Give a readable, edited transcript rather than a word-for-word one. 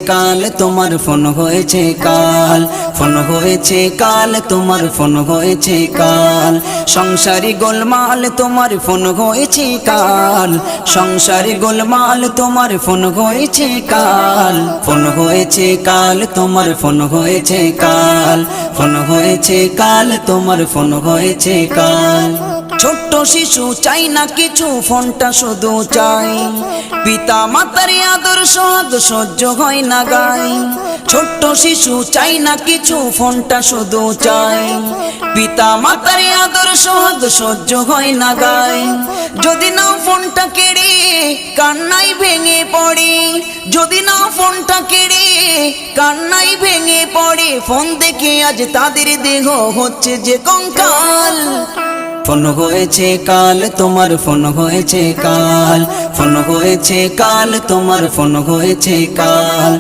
কাল তোমার ফোন হয়েছে কাল, ফোন হয়েছে কাল তোমার ফোন হয়েছে কাল, সংসারি গোলমাল তোমার ফোন হয়েছে কাল, সংসারি গোলমাল তোমার ফোন হয়েছে কাল, ফোন হয়েছে কাল তোমার ফোন হয়েছে কাল, ফোন হয়েছে কাল তোমার ফোন হয়েছে কাল। ছোট্ট শিশু চাই না কিছু, ফোনটা শুধু চাই, পিতা মাতার আদর সোহাগ সহ্য হয় না গায়। ছোট্ট শিশু চাই না কিছু, ফোনটা শুধু চাই, পিতা মাতার আদর সোহাগ সহ্য হয় না গায়। যদি না ফোনটা কেড়ে কান্নাই ভেঙে পড়ে, যদি না ফোনটা কেড়ে কান্নাই ভেঙে পড়ে, ফোন দেখে আজ তাদের দেহ হচ্ছে যে কঙ্কাল। ফোন হয়েছে কাল তোমার ফোন হয়েছে কাল, ফোন হয়েছে কাল তোমার ফোন হয়েছে কাল,